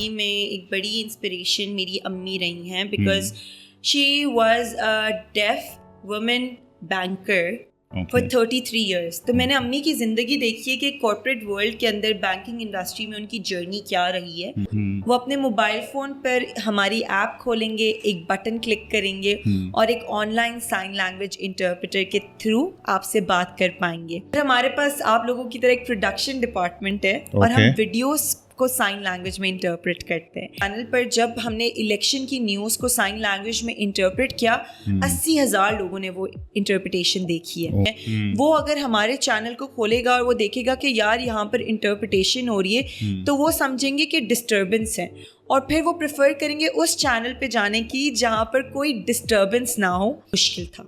زندگی میں ایک بڑی انسپریشن میری امی رہی ہیں, because she was a deaf woman banker for 33 years. تو میں نے امی کی زندگی دیکھی ہے کہ کارپوریٹ ورلڈ کے اندر بینکنگ انڈسٹری میں ان کی جرنی کیا رہی ہے. وہ اپنے موبائل فون پر ہماری ایپ کھولیں گے, ایک بٹن کلک کریں گے اور ایک online sign language interpreter کے تھرو آپ سے بات کر پائیں گے. ہمارے پاس آپ لوگوں کی طرح ایک پروڈکشن ڈپارٹمنٹ ہے اور ہم ویڈیوز کو سائن لینگویج میں انٹرپریٹ کرتے ہیں. چینل پر جب ہم نے الیکشن کی نیوز کو سائن لینگویج میں انٹرپریٹ کیا, 80,000 لوگوں نے وہ انٹرپریٹیشن دیکھی ہے. وہ اگر ہمارے چینل کو کھولے گا اور وہ دیکھے گا کہ یار یہاں پر انٹرپریٹیشن ہو رہی ہے, تو وہ سمجھیں گے کہ ڈسٹربنس ہے, اور پھر وہ پریفر کریں گے اس چینل پہ جانے کی جہاں پر کوئی ڈسٹربنس نہ ہو. مشکل تھا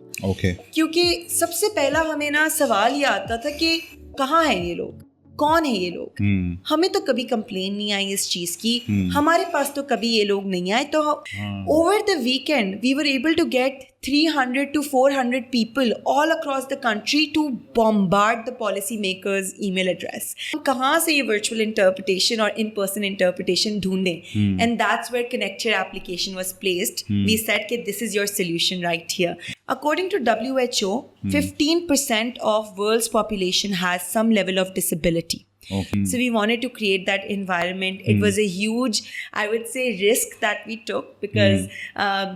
کیونکہ سب سے پہلا ہمیں نا سوال یہ آتا تھا کہ کہاں ہیں یہ لوگ, کون ہے یہ لوگ. ہمیں تو کبھی کمپلین نہیں آئی اس چیز کی, ہمارے پاس تو کبھی یہ لوگ نہیں آئے. تو over the weekend we were able to get 300 to 400 people all across the country to bombard the policy makers' email address. کہاں سے یہ ورچوئل انٹرپریٹیشن اور ان پرسن انٹرپریٹیشن ڈھونڈیں, and that's where Connect Here application was placed. We said that this is your solution right here. According to WHO, 15% of world's population has some level of disability. So we wanted to create that environment. It was a huge, I would say, risk that we took, because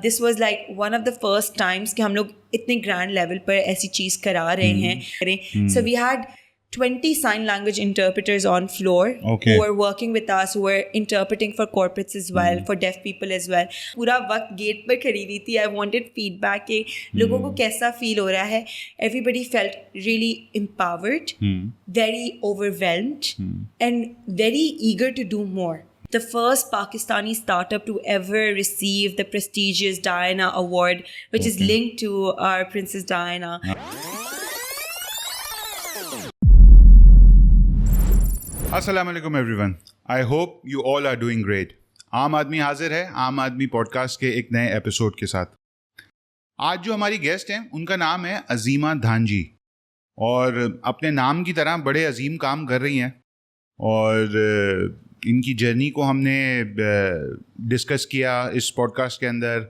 this was like one of the first times کہ ہم لوگ اتنے grand level پر ایسی چیز کرا رہے ہیں. So we had 20 sign language interpreters on floor who were working with us, who were interpreting for corporates as well, for deaf people as well. پورا وقت گیٹ پر کھڑی ہوئی تھی. I wanted feedback کہ لوگوں کو کیسا فیل ہو رہا ہے. Everybody felt really empowered, very overwhelmed, and very eager to do more. The first Pakistani startup to ever receive the prestigious Diana Award, which is linked to our Princess Diana. السلام علیکم everyone, I hope you all are doing great. عام آدمی حاضر ہے عام آدمی pod cost کے ایک نئے ایپیسوڈ کے ساتھ. آج جو ہماری گیسٹ ہیں ان کا نام ہے عظیمہ دھانجی, اور اپنے نام کی طرح بڑے عظیم کام کر رہی ہیں, اور ان کی جرنی کو ہم نے ڈسکس کیا اس پوڈ کاسٹ کے اندر.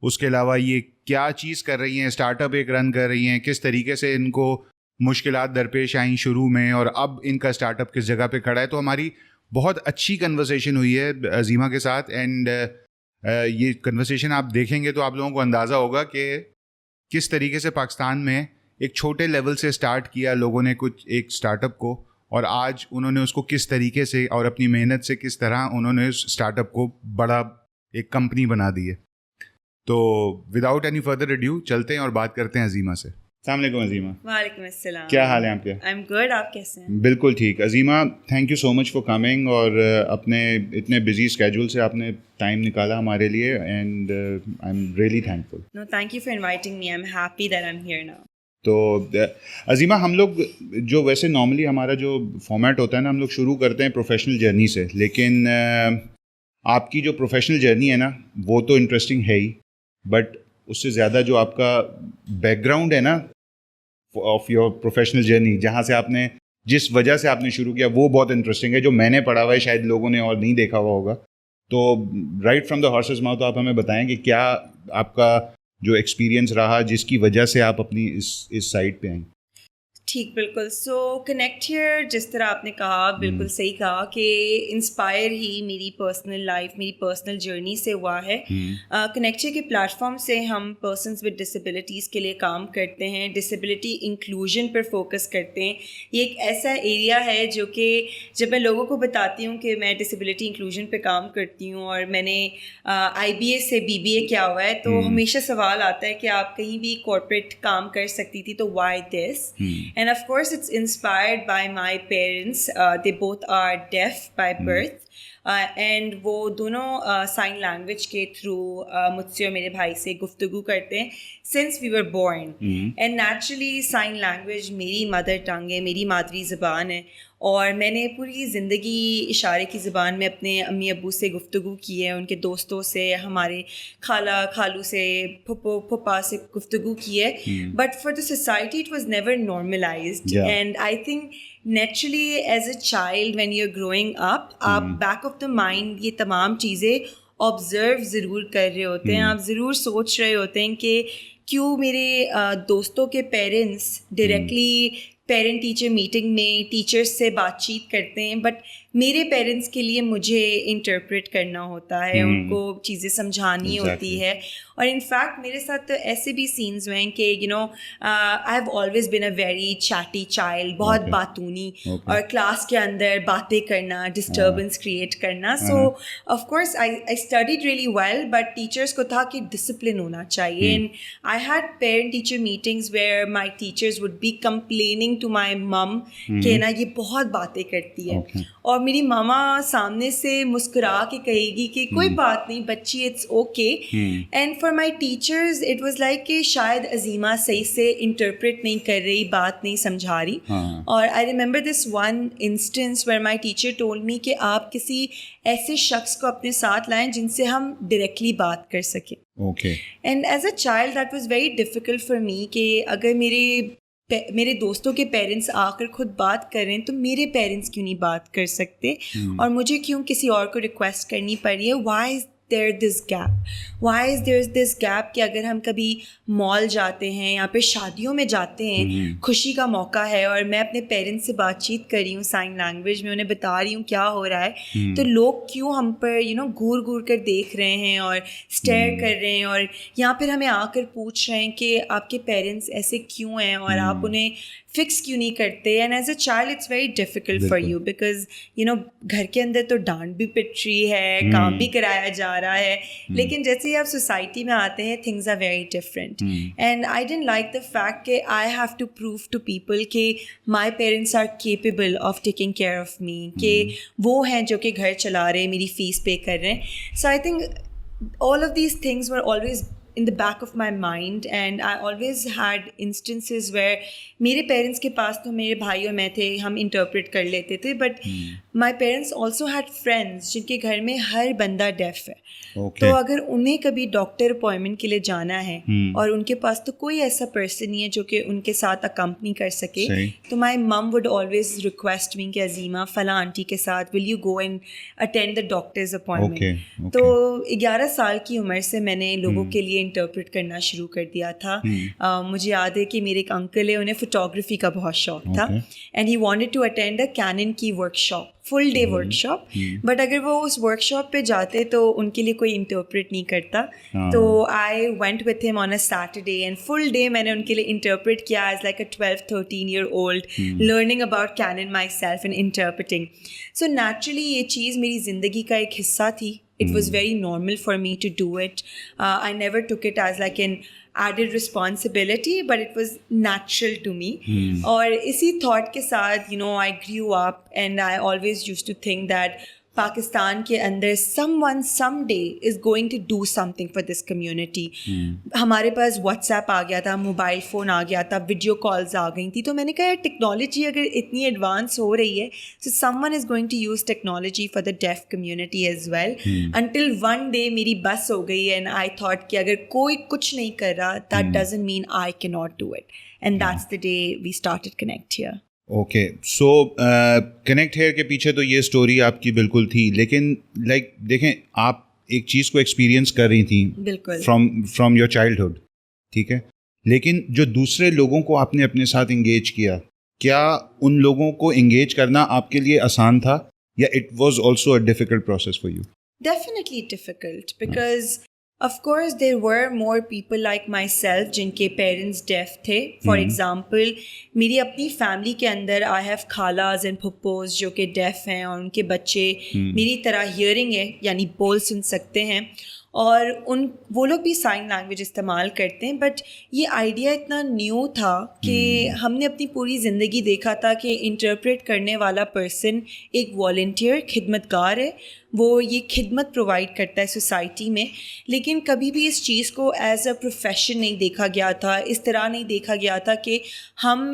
اس کے علاوہ یہ کیا چیز کر رہی ہیں, اسٹارٹ اپ ایک رن کر رہی ہیں, کس طریقے سے ان کو مشکلات درپیش آئیں شروع میں, اور اب ان کا اسٹارٹ اپ کس جگہ پہ کھڑا ہے. تو ہماری بہت اچھی کنورسیشن ہوئی ہے عظیمہ کے ساتھ, اینڈ یہ کنورسیشن آپ دیکھیں گے تو آپ لوگوں کو اندازہ ہوگا کہ کس طریقے سے پاکستان میں ایک چھوٹے لیول سے اسٹارٹ کیا لوگوں نے کچھ ایک اسٹارٹ اپ کو, اور آج انہوں نے اس کو کس طریقے سے اور اپنی محنت سے کس طرح انہوں نے اس اسٹارٹ اپ کو بڑا ایک کمپنی بنا دی ہے. تو وداؤٹ اینی فردر اڈیو چلتے ہیں اور بات کرتے ہیں عظیمہ سے. السلام علیکم عظیمہ. وعلیکم السلام. کیا حال ہے آپ کے؟ آئی ایم گڈ, آپ کیسے ہیں؟ بالکل ٹھیک. Azima, thank you so much for coming, اور اپنے اتنے بزی اسکیجول سے آپ نے ٹائم نکالا ہمارے لیے, and I am really thankful. No, thank you for inviting me, I am happy that I am here now. تو عظیمہ, ہم لوگ جو ویسے نارملی ہمارا جو فارمیٹ ہوتا ہے نا, ہم لوگ شروع کرتے ہیں پروفیشنل جرنی سے, لیکن آپ کی جو پروفیشنل جرنی ہے نا وہ تو انٹرسٹنگ ہے ہی, بٹ اس سے زیادہ جو آپ کا بیک گراؤنڈ ہے نا آف یور پروفیشنل جرنی, جہاں سے آپ نے جس وجہ سے آپ نے شروع کیا, وہ بہت انٹرسٹنگ ہے. جو میں نے پڑھا ہوا ہے شاید لوگوں نے اور نہیں دیکھا ہوا ہوگا. تو right from the horses mouth آپ ہمیں بتائیں کہ کیا آپ کا جو ایکسپیرینس رہا جس کی وجہ سے آپ اپنی اس سائٹ پہ آئیں. ٹھیک, بالکل. سو کنیکٹ ہیئر, جس طرح آپ نے کہا, بالکل صحیح کہا کہ انسپائر ہی میری پرسنل لائف, میری پرسنل جرنی سے ہوا ہے. کنیکٹ ہیئر کے پلیٹ فارم سے ہم پرسنس ود ڈسیبلٹیز کے لیے کام کرتے ہیں, ڈسیبلٹی انکلوژن پر فوکس کرتے ہیں. یہ ایک ایسا ایریا ہے جو کہ جب میں لوگوں کو بتاتی ہوں کہ میں ڈسیبلٹی انکلوژن پہ کام کرتی ہوں اور میں نے IBA سے BBA کیا ہوا ہے, تو ہمیشہ سوال آتا ہے کہ آپ کہیں بھی کارپوریٹ کام کر سکتی تھی, تو why this? And of course, it's inspired by my parents. They both are deaf by birth. And وہ دونوں سائن لینگویج کے تھرو مجھ سے اور میرے بھائی سے گفتگو کرتے ہیں since we were born. And naturally sign language میری مدر ٹنگ ہے, میری مادری زبان ہے, اور میں نے پوری زندگی اشارے کی زبان میں اپنے امی ابو سے گفتگو کی ہے, ان کے دوستوں سے, ہمارے خالہ خالو سے, پھپھو پھپھا سے گفتگو کی ہے. But for the society it was never normalised, and I think naturally as a child when you are growing up آپ بیک آف دا مائنڈ یہ تمام چیزیں آبزرو ضرور کر رہے ہوتے ہیں, آپ ضرور سوچ رہے ہوتے ہیں کہ کیوں میرے دوستوں کے parents directly parent teacher meeting میں ٹیچرس سے بات چیت کرتے ہیں, بٹ میرے پیرنٹس کے لیے مجھے انٹرپریٹ کرنا ہوتا ہے, ان کو چیزیں سمجھانی ہوتی ہے. اور ان فیکٹ میرے ساتھ ایسے بھی سینس ہوئے ہیں کہ you know I have always been a very chatty child, بہت باتونی, اور کلاس کے اندر باتیں کرنا, ڈسٹربنس کریٹ کرنا. So of course I studied really well, but teachers کو تھا کہ ڈسپلن ہونا چاہیے. And I had parent teacher meetings where my teachers would be complaining to my mum کہ نا یہ بہت باتیں کرتی ہے, اور میری ماما سامنے سے مسکرا کے کہے گی کہ کوئی بات نہیں بچی, it's okay. And for my teachers it was like کہ شاید عظیمہ صحیح سے انٹرپریٹ نہیں کر رہی, بات نہیں سمجھا رہی. اور I remember this one instance where my teacher told me کہ آپ کسی ایسے شخص کو اپنے ساتھ لائیں جن سے ہم ڈائریکٹلی بات کر سکیں. And as a child that was very difficult for me کہ اگر میرے دوستوں کے پیرنٹس آ کر خود بات کر رہے ہیں تو میرے پیرنٹس کیوں نہیں بات کر سکتے, اور مجھے کیوں کسی اور کو ریکویسٹ کرنی پڑ رہی ہے. Y is there this gap کہ اگر ہم کبھی مال جاتے ہیں یا پھر شادیوں میں جاتے ہیں, خوشی کا موقع ہے, اور میں اپنے پیرنٹس سے بات چیت کر رہی ہوں سائن لینگویج میں, انہیں بتا رہی ہوں کیا ہو رہا ہے, تو لوگ کیوں ہم پر گھور گھور کر دیکھ رہے ہیں اور اسٹیئر کر رہے ہیں, اور یہاں پھر ہمیں آ کر پوچھ رہے ہیں کہ آپ کے پیرنٹس ایسے کیوں ہیں اور آپ انہیں فکس کیوں نہیں کرتے. And as a child it's very difficult for you because گھر کے اندر تو ڈانٹ بھی پٹ رہی ہے, کام بھی کرایا جا رہا ہے, لیکن جیسے ہی آپ سوسائٹی میں آتے ہیں things are very different. And I didn't like the fact کہ I have to prove to people کہ my parents are capable of taking care of me, کہ وہ ہیں جو کہ گھر چلا رہے ہیں, میری فیس پے کر رہے ہیں. So I think all of these things were always in the back of my mind, and I always had instances where میرے پیرنٹس کے پاس تو میرے بھائی اور میں تھے, ہم انٹرپریٹ کر لیتے تھے, but my parents also had friends جن کے گھر میں ہر بندہ ڈیف ہے. تو اگر انہیں کبھی ڈاکٹر اپوائنٹمنٹ کے لیے جانا ہے اور ان کے پاس تو کوئی ایسا پرسن نہیں ہے جو کہ ان کے ساتھ اکمپنی کر سکے, تو مائی مم وڈ آلویز ریکویسٹ می کہ عظیمہ فلاں آنٹی کے ساتھ will you go and attend the doctors appointment. تو 11 سال کی عمر سے میں نے لوگوں کے لیے انٹرپریٹ کرنا شروع کر دیا تھا. مجھے یاد ہے کہ میرے ایک انکل ہے, انہیں فوٹوگرافی کا بہت شوق تھا, and he wanted to attend a Canon کی workshop, full day workshop, but اگر وہ اس ورک شاپ پہ جاتے تو ان کے لیے کوئی انٹرپریٹ نہیں کرتا. تو آئی went with him on a Saturday and full day میں نے ان کے لیے انٹرپریٹ کیا as like a 12-13 year old, learning about کینن myself and interpreting. So naturally یہ چیز میری زندگی کا ایک حصہ تھی. It was very normal for me to do it. I never took it as like an added responsibility, but it was natural to me. اور اسی thought کے ساتھ I grew up and I always used to think that Pakistan کے اندر some day is going to do something for this community. ہمارے پاس what's app آ گیا تھا, mobile phone آ گیا تھا, ویڈیو کالز آ گئی تھی, تو میں نے کہا یار ٹیکنالوجی اگر اتنی ایڈوانس ہو رہی ہے so someone is going to use technology for the deaf community as well. Until one day میری بس ہو گئی and I thought کہ اگر کوئی کچھ نہیں کر رہا that doesn't mean I cannot do it, and that's the day we started Connect Here. Okay, so Connect Here کے پیچھے تو یہ اسٹوری آپ کی بالکل تھی, لیکن لائک دیکھیں آپ ایک چیز کو ایکسپیرئنس کر رہی تھیں بالکل فرام یور چائلڈہڈ, ٹھیک ہے, لیکن جو دوسرے لوگوں کو آپ نے اپنے ساتھ انگیج کیا ان لوگوں کو انگیج کرنا آپ کے لیے آسان تھا, یا it was also a difficult process for you? Definitely difficult because of course there were more people like myself جن کے پیرنٹس ڈیف تھے. فار ایگزامپل میری اپنی فیملی کے اندر آئی ہیو خالاز اینڈ پھپھوز جو کہ ڈیف ہیں, اور ان کے بچے میری طرح ہیئرنگ ہے, یعنی بول سن سکتے ہیں, اور وہ لوگ بھی سائن لینگویج استعمال کرتے ہیں. بٹ یہ آئیڈیا اتنا نیو تھا کہ ہم نے اپنی پوری زندگی دیکھا تھا کہ انٹرپریٹ کرنے والا پرسن ایک والنٹیئر خدمت گار ہے, وہ یہ خدمت پرووائڈ کرتا ہے سوسائٹی میں, لیکن کبھی بھی اس چیز کو ایز اے پروفیشن نہیں دیکھا گیا تھا. اس طرح نہیں دیکھا گیا تھا کہ ہم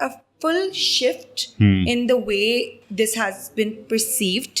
a full shift in the way this has been perceived.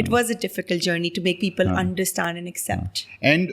It was a difficult journey to make people understand and accept. And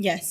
Yes.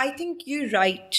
I think you're right.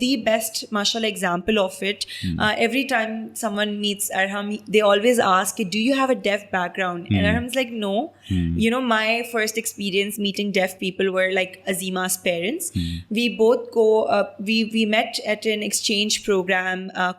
the best mashallah example of it. Every time someone meets Arham, they always ask, do you have a deaf background? And Arham's like, no. You know, my first experience meeting deaf people were like Azima's parents. We both we met at an exchange program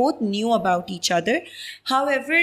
both knew about each other. However,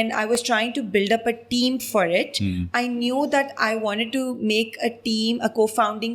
and I was trying to build up a team for it, I knew that I wanted to make a team, a co-founding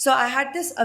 So I had this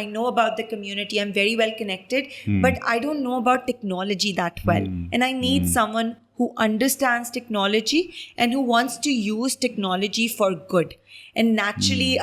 I know about the community, I'm very well connected, but I don't know about technology that well, and I need someone who understands technology and who wants to use technology for good. And naturally,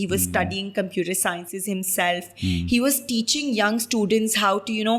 He was studying computer sciences himself. He was teaching young students how to, you know,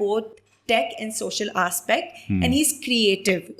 both tech and social aspect, and he's creative.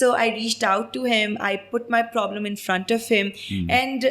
So I reached out to him. I put my problem in front of him, and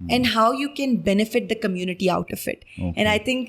and how you can benefit the community out of it. And I think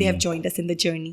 they have joined us in the journey.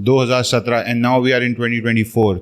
2017 and now we are in 2024.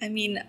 I mean,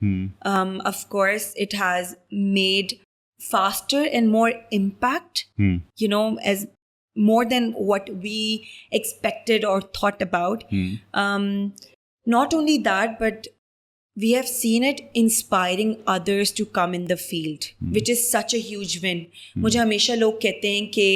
Of course, it has made faster and more impact, as more than what we expected or thought about. Not only that, but we have seen it inspiring others to come in the field, which is such a huge win. مجھے ہمیشہ لوگ کہتے ہیں کہ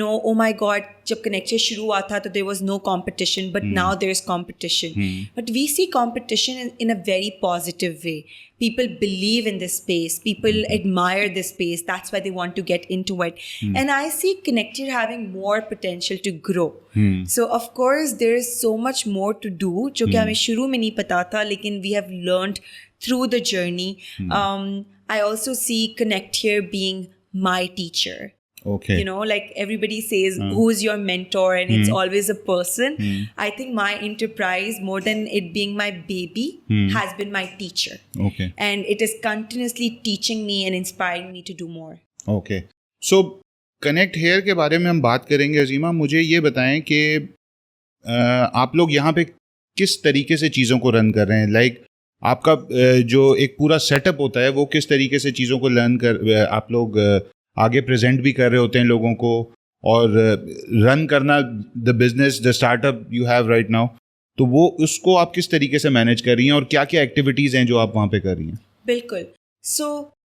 oh my god, جب connector شروع ہوا تھا تو there was no competition, but now there is competition. But we see competition in a very positive way. People believe in this space. People admire this space. That's why they want to get into it. And I see Connector having more potential to grow. So of course there is so much more to do, جو کہ ہمیں شروع میں نہیں پتا تھا, لیکن we have learned through the journey. I also see Connector being my teacher. Okay. Like everybody says, who's your mentor? And it's always a person. I think my enterprise, more than it being my baby, has been my teacher. Okay. And it is continuously teaching me and inspiring me to do more. Okay. So, Connect Here کے بارے میں ہم بات کریں گے. عظیمہ, مجھے یہ بتائیں کہ آپ لوگ یہاں پہ کس طریقے سے چیزوں کو رن کر رہے ہیں. لائک آپ کا جو ایک پورا سیٹ اپ ہوتا ہے وہ کس طریقے سے چیزوں کو لرن کر آپ لوگ آگے پریزنٹ بھی کر رہے ہوتے ہیں لوگوں کو, اور رن کرنا the business, the start up you have right now, تو وہ اس کو آپ کس طریقے سے مینیج کر رہی ہیں اور کیا کیا ایکٹیویٹیز ہیں جو آپ وہاں پہ کر رہی ہیں؟ بالکل. سو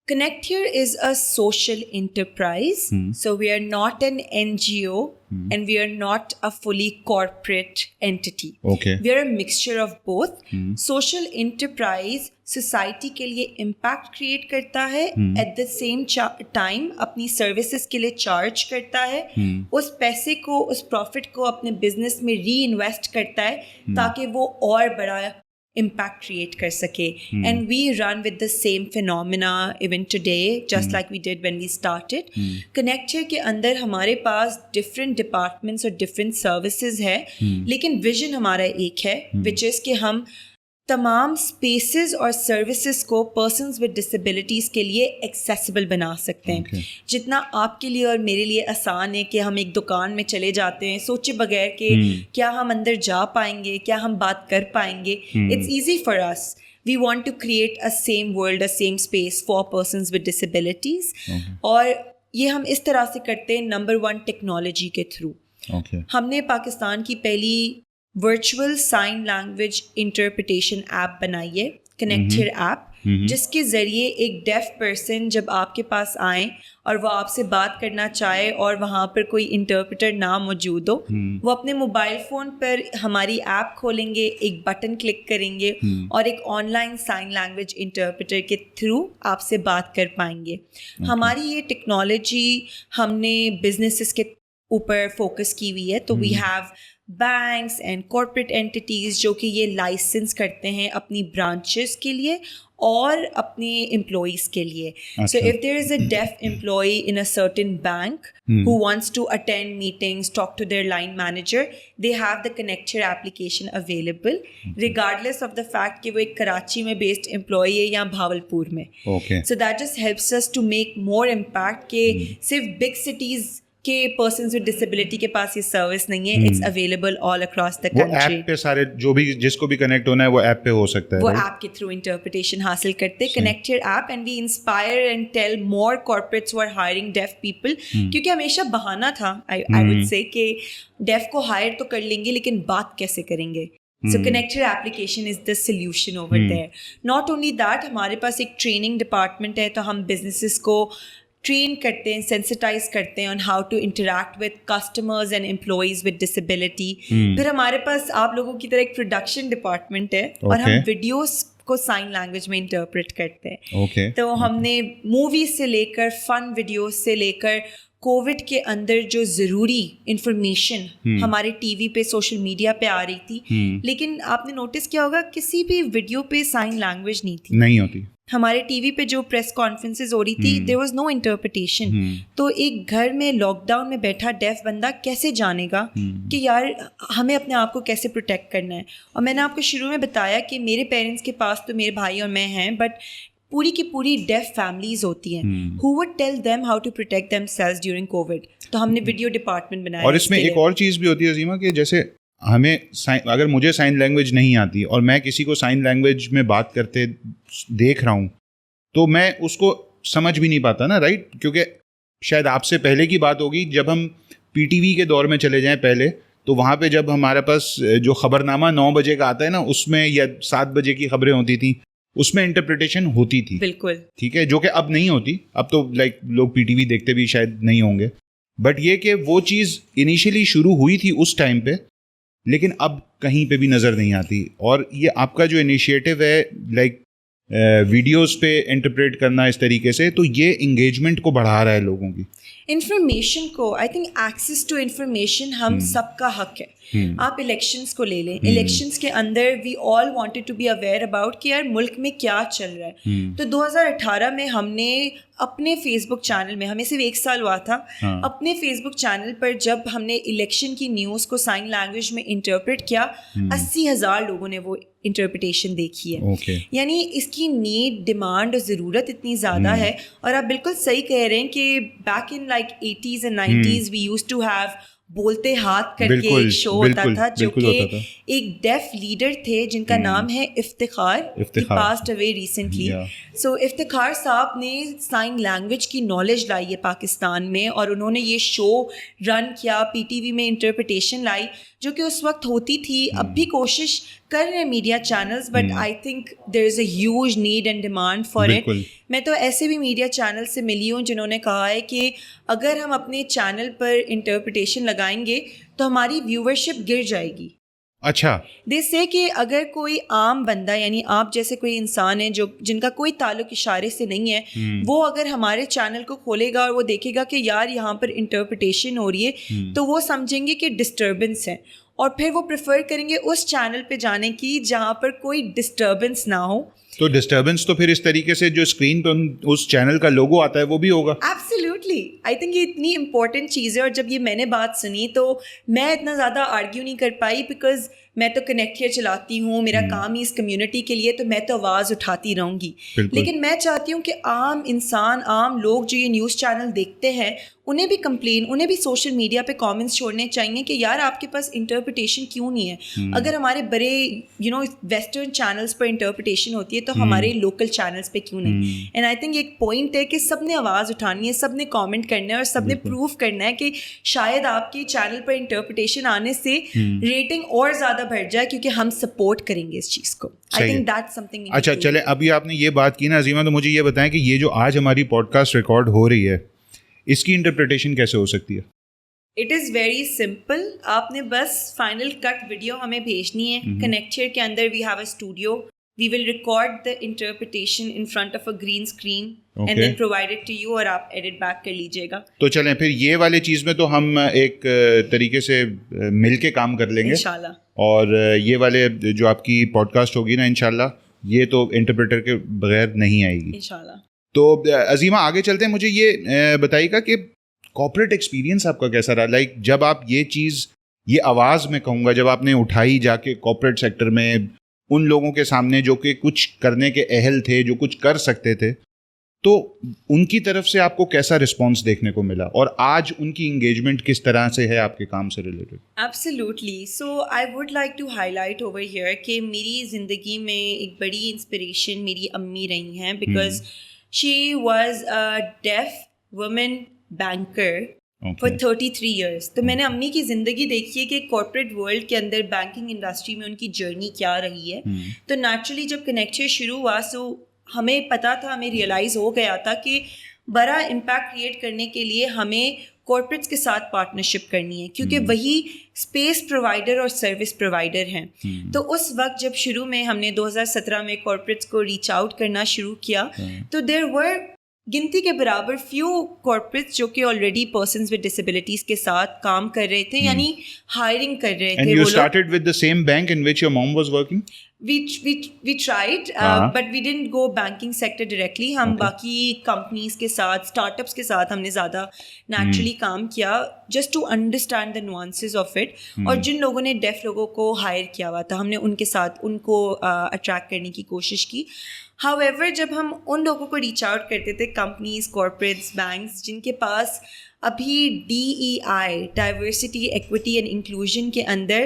Connector is a social enterprise. So we are not an NGO and we are not a fully corporate entity. Okay. We are a mixture of both. Social enterprise society کے لیے impact create کرتا ہے, at the same time اپنی services کے لیے charge کرتا ہے, اس پیسے کو, اس profit کو اپنے business میں reinvest کرتا ہے تاکہ وہ اور بڑا impact create کر سکے. And we run with the same phenomena even today, just like we did when we started. Connector کے اندر ہمارے پاس different departments اور different services ہے, لیکن vision ہمارا ایک ہے, which is کہ ہم تمام اسپیسیز اور سروسز کو پرسنز ود ڈسیبلٹیز کے لیے ایکسیسیبل بنا سکتے ہیں. جتنا آپ کے لیے اور میرے لیے آسان ہے کہ ہم ایک دکان میں چلے جاتے ہیں سوچے بغیر کہ کیا ہم اندر جا پائیں گے, کیا ہم بات کر پائیں گے. It's easy for us. We want to create a same world, a same space for persons with disabilities. اور یہ ہم اس طرح سے کرتے ہیں, نمبر 1 ٹیکنالوجی کے تھرو. ہم نے پاکستان کی پہلی virtual sign language interpretation app بنائی ہے, کنیکٹر ایپ, جس کے ذریعے ایک ڈیف پرسن جب آپ کے پاس آئیں اور وہ آپ سے بات کرنا چاہے اور وہاں پر کوئی انٹرپریٹر نہ موجود ہو, وہ اپنے موبائل فون پر ہماری ایپ کھولیں گے, ایک بٹن کلک کریں گے اور ایک online sign language interpreter کے تھرو آپ سے بات کر پائیں گے. ہماری یہ ٹیکنالوجی ہم نے بزنسز کے اوپر فوکس کی ہوئی ہے. تو we have banks and corporate entities جو کہ یہ لائسنس کرتے ہیں اپنی برانچز کے لیے اور اپنے امپلائیز کے لیے. So if there is a deaf employee in a certain bank who wants to attend meetings, talk to their line manager, they have the Connector application available regardless of the fact کہ وہ ایک کراچی میں based employee ہے یا بھاولپور میں. So that just helps us to make more impact کہ صرف big cities کہ پرسنز ود ڈسیبلٹی کے پاس یہ سروس نہیں ہے, it's available all across the country. وہ ایپ پہ سارے جو بھی جس کو بھی کنیکٹ ہونا ہے وہ ایپ پہ ہو سکتا ہے, وہ ایپ کے تھرو انٹرپریٹیشن حاصل کرتے ہیں, connector app. And we inspire and tell more corporates who are hiring deaf people, کیونکہ ہمیشہ بہانہ تھا آئی وڈ سے کہ ڈیف کو ہائر تو کر لیں گے لیکن بات کیسے کریں گے. So Connector application is the solution over there. Not only that, ہمارے پاس ایک ٹریننگ ڈپارٹمنٹ ہے, تو ہم بزنسز کو ٹرین کرتے ہیں, سینسٹائز کرتے ہیں on how to interact with customers and employees with disability. پھر ہمارے پاس آپ لوگوں کی طرح ایک پروڈکشن ڈپارٹمنٹ ہے اور ہم ویڈیوز کو سائن لینگویج میں انٹرپریٹ کرتے ہیں. تو ہم نے موویز سے لے کر فن ویڈیوز سے لے کر کووڈ کے اندر جو ضروری انفارمیشن ہمارے ٹی وی پہ سوشل میڈیا پہ آ رہی تھی, لیکن آپ نے نوٹس کیا ہوگا کسی بھی ویڈیو پہ سائن لینگویج نہیں ہوتی. ہمارے ٹی وی پہ جو پریس کانفرنسز ہو رہی تھی دیر واز نو انٹرپریٹیشن. تو ایک گھر میں لاک ڈاؤن میں بیٹھا ڈیف بندہ کیسے جانے گا کہ یار ہمیں اپنے آپ کو کیسے پروٹیکٹ کرنا ہے. اور میں نے آپ کو شروع میں بتایا کہ میرے پیرنٹس کے پاس تو میرے بھائی اور میں ہیں, بٹ پوری کی پوری ڈیف فیملیز ہوتی ہیں who would tell them how to protect themselves during COVID. تو ہم نے ویڈیو ڈپارٹمنٹ بنایا. اور اس میں ایک اور چیز بھی ہوتی ہے عظیمہ کہ جیسے ہمیں اگر مجھے سائن لینگویج نہیں آتی اور میں کسی کو سائن لینگویج میں بات کرتے دیکھ رہا ہوں تو میں اس کو سمجھ بھی نہیں پاتا نا, رائٹ؟ کیونکہ شاید آپ سے پہلے کی بات ہوگی, جب ہم پی ٹی وی کے دور میں چلے جائیں پہلے, تو وہاں پہ جب ہمارے پاس جو خبر نامہ 9 بجے کا آتا ہے نا, اس میں یا 7 بجے کی خبریں ہوتی تھیں, اس میں انٹرپریٹیشن ہوتی تھی. بالکل ٹھیک ہے, جو کہ اب نہیں ہوتی. اب تو لائک لوگ پی ٹی وی دیکھتے بھی شاید نہیں ہوں گے, بٹ یہ کہ وہ چیز انیشیلی شروع ہوئی تھی اس ٹائم پہ, لیکن اب کہیں پہ بھی نظر نہیں آتی. اور یہ آپ کا جو انیشیٹو ہے لائک ویڈیوز پہ انٹرپریٹ کرنا اس طریقے سے, تو یہ انگیجمنٹ کو بڑھا رہا ہے لوگوں کی. انفارمیشن کو, I think access to information ہم سب کا حق ہے. آپ الیکشنز کو لے لیں, الیکشنز کے اندر we all wanted to be aware about کہ یار ملک میں کیا چل رہا ہے. تو 2018 میں ہم نے اپنے فیس بک چینل میں, ہمیں صرف 1 سال ہوا تھا, اپنے فیس بک چینل پر جب ہم نے الیکشن کی نیوز کو سائن لینگویج میں انٹرپریٹ کیا, 80,000 لوگوں نے وہ انٹرپریٹیشن دیکھی ہے. یعنی اس کی نیڈ, ڈیمانڈ اور ضرورت اتنی زیادہ ہے. اور آپ بالکل صحیح کہہ رہے ہیں کہ back in like 80s and 90s we used to have بولتے ہاتھ کر کے ایک شو ہوتا تھا جو کہ ایک ڈیف لیڈر تھے جن کا نام ہے افتخار, پاسڈ اوے ریسنٹلی. سو افتخار صاحب نے سائن لینگویج کی نالج لائی ہے پاکستان میں, اور انہوں نے یہ شو رن کیا, پی ٹی وی میں انٹرپریٹیشن لائی جو کہ اس وقت ہوتی تھی. اب بھی کوشش کر رہے ہیں media channels, but I think there is a huge need and demand for it. میں تو ایسے بھی میڈیا چینل سے ملی ہوں جنہوں نے کہا ہے کہ اگر ہم اپنے چینل پر انٹرپریٹیشن لگائیں گے تو ہماری ویورشپ گر جائے گی. اچھا, دے سے کہ اگر کوئی عام بندہ, یعنی آپ جیسے کوئی انسان ہے جو جن کا کوئی تعلق اشارے سے نہیں ہے, وہ اگر ہمارے چینل کو کھولے گا اور وہ دیکھے گا کہ یار یہاں پر انٹرپریٹیشن ہو رہی ہے, تو وہ سمجھیں گے کہ ڈسٹربنس ہے, اور پھر وہ پریفر کریں گے اس چینل پہ جانے کی جہاں پر کوئی ڈسٹربنس نہ ہو. تو ڈسٹربنس تو پھر اس طریقے سے جو اسکرین پہ اس چینل کا لوگو آتا ہے وہ بھی ہوگا. ایبسلیوٹلی, آئی تھنک یہ اتنی امپورٹنٹ چیز ہے. اور جب یہ میں نے بات سنی تو میں اتنا زیادہ آرگیو نہیں کر پائی, بیکاز میں تو کنیکٹ ہیئر چلاتی ہوں, میرا کام ہی اس کمیونٹی کے لیے, تو میں تو آواز اٹھاتی رہوں گی. لیکن میں چاہتی ہوں کہ عام انسان, عام لوگ جو یہ نیوز چینل دیکھتے ہیں, انہیں بھی کمپلین, انہیں بھی سوشل میڈیا پہ کامنٹس چھوڑنے چاہیے کہ یار آپ کے پاس انٹرپریٹیشن کیوں نہیں ہے. اگر ہمارے بڑے ویسٹرن چینلس پر انٹرپریٹیشن ہوتی ہے تو ہمارے لوکل چینلز پہ کیوں نہیں. اینڈ آئی تھنک ایک پوائنٹ ہے کہ سب نے آواز اٹھانی ہے, سب نے کامنٹ کرنا ہے, اور سب نے پروف کرنا ہے کہ شاید آپ کے چینل پر انٹرپریٹیشن آنے سے ریٹنگ اور زیادہ بڑھ جائے, کیونکہ ہم سپورٹ کریں گے اس چیز کو. I think that's some thing. اچھا چلے, ابھی آپ نے یہ بات کی نا عظیمہ, تو مجھے یہ بتائیں کہ یہ جو آج ہماری پوڈ کاسٹ ریکارڈ ہو رہی ہے, اس کی انٹرپریٹیشن کیسے ہو سکتی ہے؟ It is very simple. آپ نے بس فائنل کٹ ویڈیو ہمیں بھیجنی ہے. کنیکٹر کے اندر we have a studio, we will record the interpretation in front of a green screen and then provide it to you, اور آپ ایڈٹ بیک کر لیجیے گا. تو چلیں پھر یہ والی چیز میں تو ہم ایک طریقے سے مل کے کام کر لیں گے انشاءاللہ. اور یہ والے جو آپ کی پوڈ کاسٹ ہوگی نا انشاءاللہ, یہ تو انٹرپریٹر کے بغیر نہیں آئے گی انشاءاللہ. تو عظیمہ آگے چلتے ہیں. مجھے یہ بتائیے گا کہ کارپوریٹ ایکسپیرینس آپ کا کیسا رہا, لائک جب آپ یہ چیز, یہ آواز میں کہوں گا, جب آپ نے اٹھائی جا کے کارپوریٹ سیکٹر میں ان لوگوں کے سامنے جو کہ کچھ کرنے کے اہل تھے, جو کچھ کر سکتے تھے, تو ان کی طرف سے آپ کو کیسا رسپانس دیکھنے کو ملا, اور آج ان کی انگیجمنٹ کس طرح سے ہے آپ کے کام سے related? Absolutely. So I would like to highlight over here کہ میری زندگی میں ایک بڑی انسپریشن میری امی رہی ہیں, because she was a deaf woman banker for 33 years. تو میں نے امی کی زندگی دیکھی ہے کہ کارپوریٹ ورلڈ کے اندر بینکنگ انڈسٹری میں ان کی جرنی کیا رہی ہے. تو نیچرلی جب کنیکشن شروع ہوا, سو ہمیں پتہ تھا, ہمیں ریئلائز ہو گیا تھا کہ بڑا امپیکٹ کریٹ کرنے کے لیے ہمیں کارپوریٹس کے ساتھ پارٹنرشپ کرنی ہے, کیونکہ وہی اسپیس پرووائڈر اور سروس پرووائڈر ہیں. تو اس وقت جب شروع میں ہم نے 2017 میں کارپوریٹس کو ریچ آؤٹ کرنا شروع کیا, تو دیر ور گنتی کے برابر فیو کارپوریٹس جو کہ آلریڈی پرسنز ود ڈسیبلٹیز کے ساتھ کام کر رہے تھے, یعنی ہائرنگ کر رہے تھے. And you started with the same bank in which your mom was working? We tried, but we didn't go banking sector directly. ہم باقی کمپنیز کے ساتھ, اسٹارٹ اپس کے ساتھ ہم نے زیادہ نیچرلی کام کیا, just to understand the nuances of it. اور جن لوگوں نے ڈیف لوگوں کو ہائر کیا ہوا تھا, ہم نے ان کے ساتھ ان کو اٹریکٹ کرنے کی کوشش کی. ہاؤ ایور جب ہم ان لوگوں کو ریچ آؤٹ کرتے تھے, کمپنیز, کارپوریٹس, بینکس, جن کے پاس ابھی DEI diversity, equity and inclusion کے اندر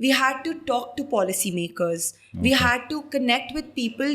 We had to talk to policy makers. We had to connect with people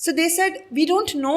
So they said we don't know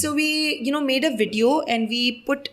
So we made a video and we put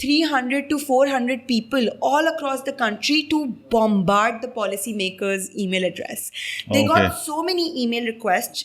300 to 400 people all across the country to bombard the policy makers email address. They got so many email requests.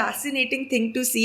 fascinating thing to see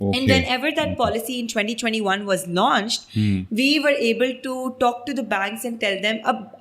And whenever that policy in 2021 was launched, we were able to talk to the banks and tell them.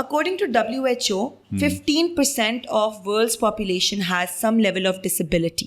According to WHO, 15% of world's population has some level of disability.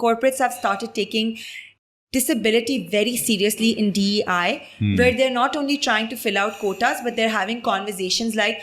corporates have started taking disability very seriously in DEI, where they're not only trying to fill out quotas but they're having conversations like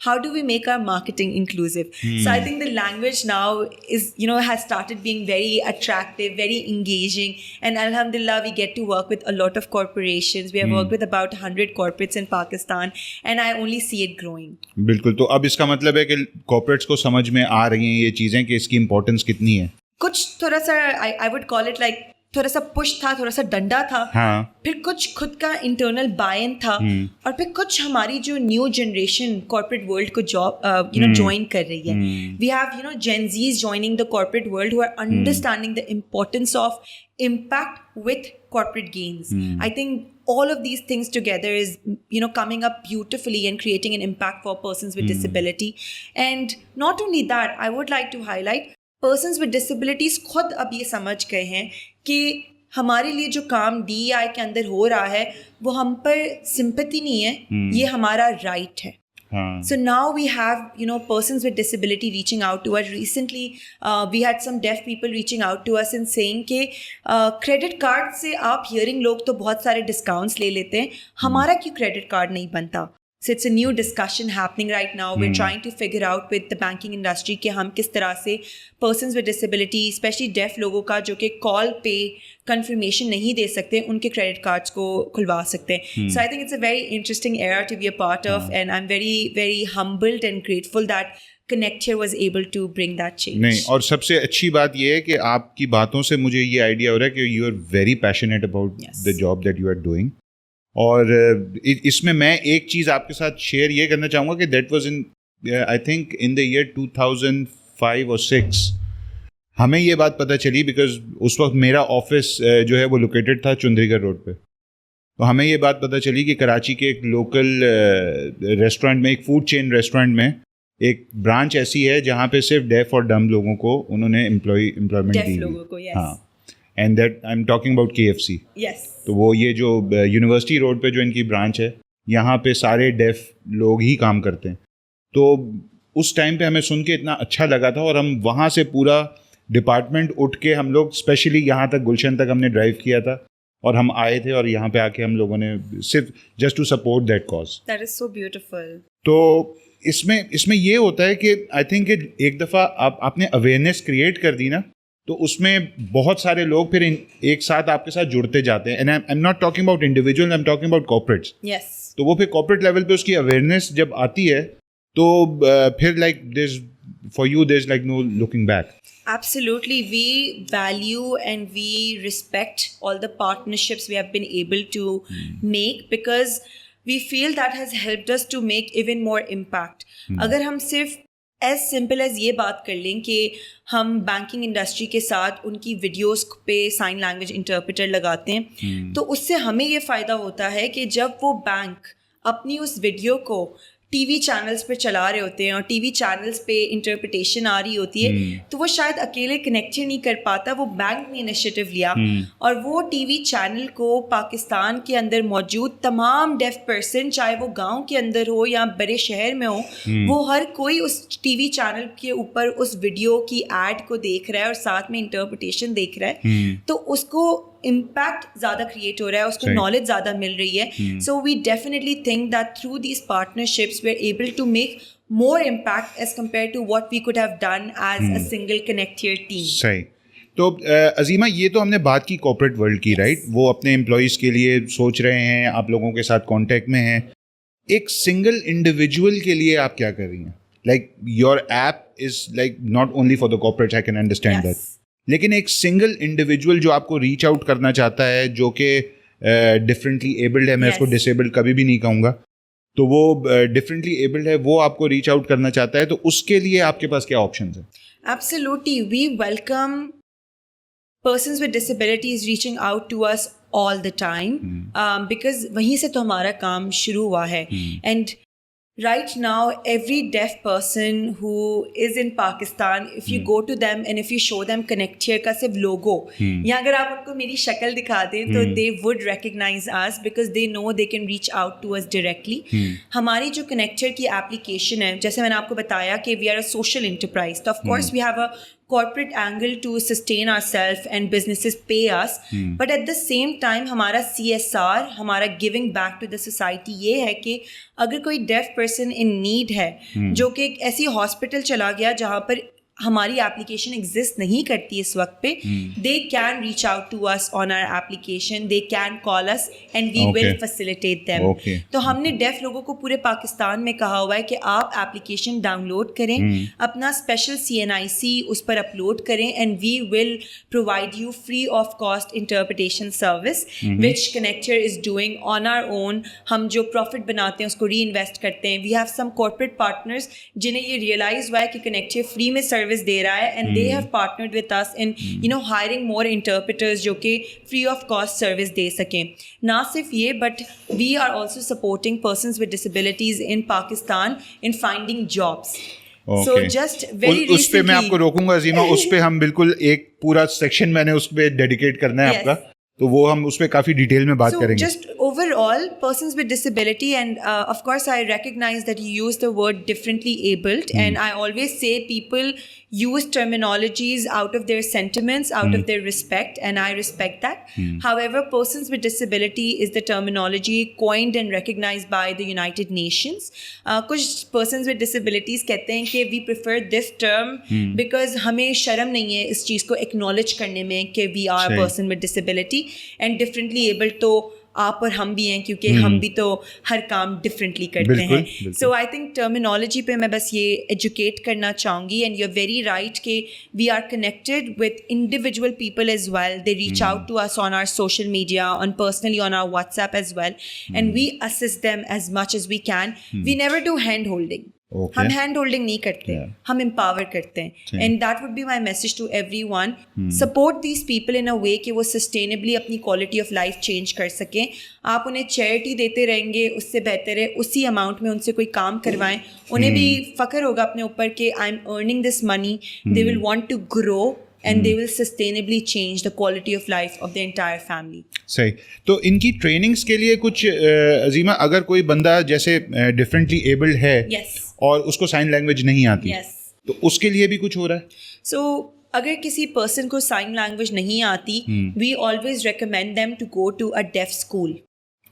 how do we make our marketing inclusive? So I think the language now is, has started being very attractive, very engaging, and alhamdulillah we get to work with a lot of corporations. We have worked with about 100 corporates in Pakistan, and I only see it growing. بالکل. تو اب اس کا مطلب ہے کہ corporates کو سمجھ میں آ رہی ہیں یہ چیزیں کہ اس کی امپورٹنس کتنی ہے. کچھ تھوڑا سا I would call it like تھوڑا سا پش تھا, تھوڑا سا ڈنڈا تھا, پھر کچھ خود کا انٹرنل بائی-ان تھا, اور پھر کچھ ہماری جو نیو جنریشن کارپوریٹ ورلڈ کو جوائن کر رہی ہے. We have Gen Zs joining the corporate world who are understanding the importance of impact with corporate gains. I think all of these things together is coming up beautifully and creating an impact for persons with disability. And not only that, I would like to highlight persons with disabilities خود اب یہ سمجھ گئے ہیں کہ ہمارے لیے جو کام DEI کے اندر ہو رہا ہے وہ ہم پر سمپتی نہیں ہے, یہ ہمارا رائٹ ہے. So now we have persons with disability reaching out to us. Recently we had some deaf people reaching out to us and saying کہ credit card سے آپ hearing لوگ تو بہت سارے discounts لے لیتے ہیں, ہمارا کیوں credit card نہیں بنتا. So it's a new discussion happening right now. We're trying to figure out with the banking industry کہ ہم کس طرح سے persons with disability, especially deaf لوگوں کا جو کہ call pay confirmation نہیں دے سکتے, ان کے credit cards کو کھلوا سکتے ہیں. So I think it's a very interesting era to be a part of, and I'm very, very humbled and grateful that Connect Here was able to bring that change. نہیں, اور سب سے اچھی بات یہ ہے کہ آپ کی باتوں سے مجھے یہ آئیڈیا ہو رہا ہے کہ you are very passionate about the job that you are doing. اور اس میں میں ایک چیز آپ کے ساتھ شیئر یہ کرنا چاہوں گا کہ that was in I think in the year 2005 اور 6 ہمیں یہ بات پتہ چلی, بیکاز اس وقت میرا آفس جو ہے وہ لوکیٹڈ تھا چندری گڑھ روڈ پہ. تو ہمیں یہ بات پتہ چلی کہ کراچی کے ایک لوکل ریسٹورینٹ میں, ایک فوڈ چین ریسٹورینٹ میں ایک برانچ ایسی ہے جہاں پہ صرف ڈیف اور ڈمب لوگوں کو انہوں نے امپلائمنٹ دی. ہاں, and that I am talking about KFC. تو وہ یہ جو یونیورسٹی روڈ پہ جو ان کی برانچ ہے, یہاں پہ سارے ڈیف لوگ ہی کام کرتے ہیں. تو اس ٹائم پہ ہمیں سن کے اتنا اچھا لگا تھا, اور ہم وہاں سے پورا ڈپارٹمنٹ اٹھ کے ہم لوگ اسپیشلی یہاں تک گلشن تک ہم نے ڈرائیو کیا تھا, اور ہم آئے تھے اور یہاں پہ آ کے ہم لوگوں نے صرف just to support that cause. That is so beautiful. تو اس میں یہ ہوتا ہے کہ آئی تھنک کہ ایک دفعہ آپ نے اویئرنیس کریٹ کر دی نا, تو اس میں بہت سارے لوگ پھر ایک ساتھ آپ کے ساتھ جڑتے جاتے ہیں. And I am not talking about individual, I am talking about corporates. تو وہ پھر کارپوریٹ لیول پہ اس کی اویئرنیس جب آتی ہے تو پھر like for you there is like no looking back. Absolutely. We value and we respect all the partnerships we have been able to make, because we feel that has helped us to make even more impact. اگر ہم صرف as simple as یہ بات کر لیں کہ ہم banking industry کے ساتھ ان کی ویڈیوز پہ سائن لینگویج انٹرپریٹر لگاتے ہیں, تو اس سے ہمیں یہ فائدہ ہوتا ہے کہ جب وہ بینک اپنی اس ویڈیو کو ٹی وی چینلز پہ چلا رہے ہوتے ہیں اور ٹی وی چینلز پہ انٹرپریٹیشن آ رہی ہوتی ہے, تو وہ شاید اکیلے کنیکٹ نہیں کر پاتا. وہ بینک نے انیشیٹو لیا اور وہ ٹی وی چینل کو پاکستان کے اندر موجود تمام ڈیف پرسن, چاہے وہ گاؤں کے اندر ہو یا بڑے شہر میں ہو, وہ ہر کوئی اس ٹی وی چینل کے اوپر اس ویڈیو کی ایڈ کو دیکھ رہا ہے اور ساتھ میں انٹرپریٹیشن دیکھ رہا ہے. تو اس کو امپیکٹ زیادہ کریٹ ہو رہا ہے, اس کو نالج زیادہ مل رہی ہے. So we definitely think that through these partnerships we are able to make more impact as compared to what we could have done as a single Connect Here team. صحیح. تو عظیمہ, یہ تو ہم نے بات کی کارپوریٹ ورلڈ کی, right, وہ اپنے امپلائیز کے لیے سوچ رہے ہیں, آپ لوگوں کے ساتھ کانٹیکٹ میں ہیں. ایک سنگل انڈیویجول کے لیے آپ کیا کر رہی ہیں؟ Like your app is like not only for the corporate, I can understand that, لیکن ایک سنگل انڈیویجول جو آپ کو ریچ آؤٹ کرنا چاہتا ہے, جو کہ ڈفرینٹلی ایبلڈ ہے, میں اس کو ڈسیبلڈ کبھی بھی نہیں کہوں گا, تو وہ ڈفرینٹلی ایبلڈ ہے, وہ آپ کو ریچ آؤٹ کرنا چاہتا ہے, تو اس کے لیے آپ کے پاس کیا آپشنز ہیں؟ Absolutely. We welcome persons with disabilities reaching out to us all the time, because وہیں سے تو ہمارا کام شروع ہوا ہے. And right now, every deaf person who is in Pakistan, if you go to them and if you show them Connect Here کا صرف لوگو, یا اگر آپ ان کو میری شکل دکھا دیں تو they would recognize us because they know they can reach out to us directly. ہماری جو Connect Here کی application ہے, جیسے میں نے آپ کو بتایا کہ we are a social enterprise, تو of course we have a corporate angle to sustain ourselves and businesses pay us, but at the same time ہمارا CSR, ہمارا giving back to the society یہ ہے کہ اگر کوئی deaf person in need ہے جو کہ ایک ایسی ہاسپٹل چلا گیا جہاں پر ہماری اپلیکیشن ایگزسٹ نہیں کرتی اس وقت پہ, they can reach out to us on our application, they can call us and we will facilitate them. تو ہم نے ڈیف لوگوں کو پورے پاکستان میں کہا ہوا ہے کہ آپ اپلیکیشن ڈاؤن لوڈ کریں, اپنا اسپیشل CNIC اس پر اپلوڈ کریں, and we will provide you free of cost interpretation service which connector is doing on our own. ہم جو پروفٹ بناتے ہیں اس کو ری انویسٹ کرتے ہیں. We have some corporate partners جنہیں یہ ریئلائز ہوا ہے کہ کنیکٹر فری میں سروس دے رہا ہے, and they have partnered with us in hiring more interpreters جو کہ فری آف کاسٹ سروس دے سکیں. نہ صرف یہ, but we are also supporting persons with disabilities in Pakistan in finding jobs. So just very اس پہ میں آپ کو روکوں گا عظیمہ, اس پہ ہم بالکل ایک پورا سیکشن میں نے اس پہ ڈیڈیکیٹ کرنا ہے آپ کا, تو وہ ہم اس پہ کافی ڈیٹیل میں بات کریں گے. Just over all persons with disability, and of course I recognize that you use the word differently abled, and I always say people use terminologies out of their sentiments, out of their respect, and I respect that. However, persons with disability is the terminology coined and recognized by the United Nations. Kuch persons with disabilities kehte hain ki we prefer this term because hame sharm nahi hai is cheez ko acknowledge karne mein ki we are a person with disability, and differently able to آپ اور ہم بھی ہیں کیونکہ ہم بھی تو ہر کام differently کرتے ہیں. سو آئی تھنک ٹرمینالوجی پہ میں بس یہ ایجوکیٹ کرنا چاہوں گی, and you are very right کہ we are connected with individual people as well. They reach out to us on our social media, on personally on our WhatsApp as well, and we assist them as much as we can. We never do hand holding. ہم hand holding نہیں کرتے, ہم empower کرتے ہیں, and that would be my message to everyone. Support these people in اے وے کہ وہ سسٹینیبلی اپنی quality of life change کر سکیں. آپ انہیں چیریٹی دیتے رہیں گے, اس سے بہتر ہے اسی اماؤنٹ میں ان سے کوئی کام کروائیں. انہیں بھی فخر ہوگا اپنے اوپر کہ I am earning this money. They will want to grow and they will sustainably change the quality of life of the entire family. صحیح. تو ان کی ٹریننگس کے لیے کچھ عظیمہ, اگر کوئی بندہ جیسے ڈفرینٹلی ایبلڈ ہے اور اس کو سائن لینگویج نہیں آتی, تو اس کے لیے بھی کچھ ہو رہا ہے؟ سو اگر کسی پرسن کو سائن لینگویج نہیں آتی, we always recommend them to go to a deaf school.